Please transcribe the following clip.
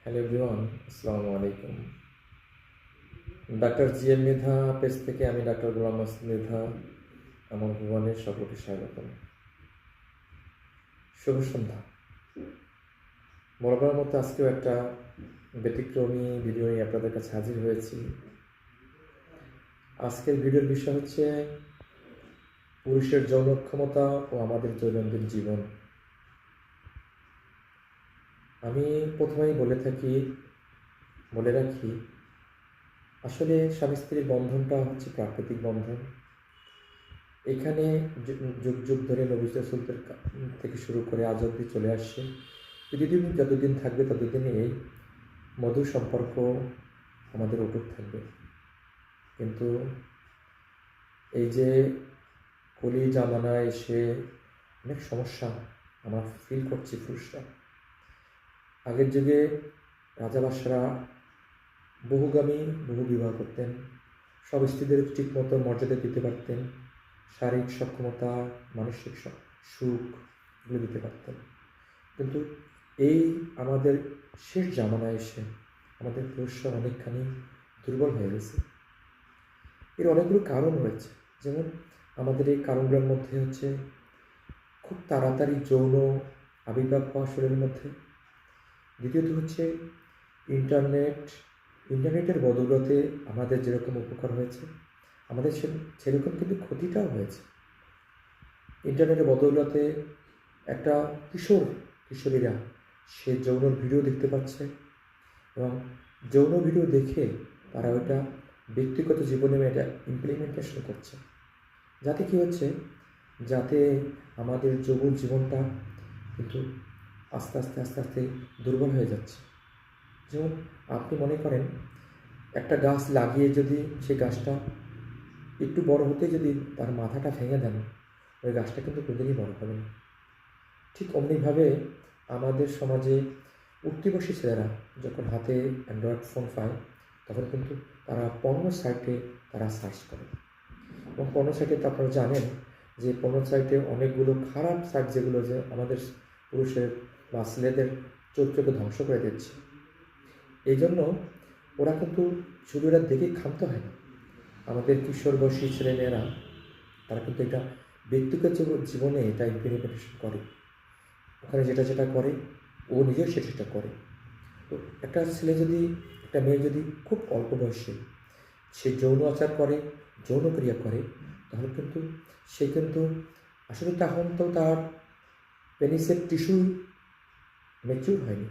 Hello everyone, আসসালামু আলাইকুম। Doctor GM Mridha page থেকে আমি ডাক্তার গোলাম মাসুদ মৃধা আমার ভুবনের সকলকে স্বাগতম। শুভ সন্ধ্যা। বরাবর মতো আজকেও একটা ব্যতিক্রমী ভিডিও নিয়ে আপনাদের কাছে হাজির হয়েছি। আজকের ভিডিওর বিষয় হচ্ছে পুরুষের যৌন ক্ষমতা ও আমাদের দৈনন্দিন জীবন। আমি প্রথমেই বলে রাখি, আসলে স্বামী স্ত্রীর বন্ধনটা হচ্ছে প্রাকৃতিক বন্ধন। এখানে যুগ যুগ ধরে নবী রাসূলদের থেকে শুরু করে আজ অবধি চলে আসছে। পৃথিবী যতদিন থাকবে ততদিন এই মধুর সম্পর্ক আমাদের অটুট থাকবে। কিন্তু এই যে কলি জামানায় এসে অনেক সমস্যা আমরা ফিল করছি পুরুষরা। আগের যুগে রাজাবাসারা বহুগামী বহু বিবাহ করতেন, সব স্ত্রীদের ঠিকমতো মর্যাদা দিতে পারতেন, শারীরিক সক্ষমতা, মানসিক সুখ এগুলো দিতে পারতেন। কিন্তু এই আমাদের শেষ জামানায় এসে আমাদের পুরুষরা অনেকখানি দুর্বল হয়ে গেছে। এর অনেকগুলো কারণ রয়েছে। যেমন আমাদের এই কারণগুলোর মধ্যে হচ্ছে খুব তাড়াতাড়ি যৌন আবির্ভাব হওয়া শরীরের মধ্যে। দ্বিতীয়ত হচ্ছে ইন্টারনেটের বদৌলতে আমাদের যেরকম উপকার হয়েছে, আমাদের সেরকম কিন্তু ক্ষতিটাও হয়েছে। ইন্টারনেটের বদৌলতে একটা কিশোরীরা সে যৌন ভিডিও দেখতে পাচ্ছে এবং যৌন ভিডিও দেখে তারা ওইটা ব্যক্তিগত জীবনে এটা ইমপ্লিমেন্টেশন করছে। যাতে কী হচ্ছে, যাতে আমাদের যৌন জীবনটা কিন্তু আস্তে আস্তে দুর্বল হয়ে যাচ্ছে। যেমন আপনি মনে করেন একটা গাছ লাগিয়ে যদি সেই গাছটা একটু বড় হতে যদি তার মাথাটা ভেঙে দেন, ওই গাছটা কিন্তু কোনোদিনই বড় হবে না। ঠিক অমনিভাবে আমাদের সমাজে উঠতি বসী ছেলেরা যখন হাতে অ্যান্ড্রয়েড ফোন পায় তখন কিন্তু তারা পর্নো সাইটে তারা সার্চ করে। এবং পর্নো সাইটে তো আপনারা জানেন যে পর্নো সাইটে অনেকগুলো খারাপ সাইট যেগুলো যে আমাদের পুরুষের বা ছেলেদের চরিত্রকে ধ্বংস করে দিচ্ছে। এই জন্য ওরা কিন্তু শুধু এরা দেখে ক্ষান্ত হয় না। আমাদের কিশোর বয়সী ছেলেমেয়েরা তারা কিন্তু এটা ব্যক্তিগত জীবনে এটা ইমপ্লিমেন্টেশন করে। ওখানে যেটা করে ও নিজেও সেটা করে। তো একটা মেয়ে যদি খুব অল্প বয়সে সে যৌন আচার করে, যৌন ক্রিয়া করে, তাহলে কিন্তু সে কিন্তু আসলে তখন তো তার পেনিসের টিস্যু ম্যাচিউর হয়নি।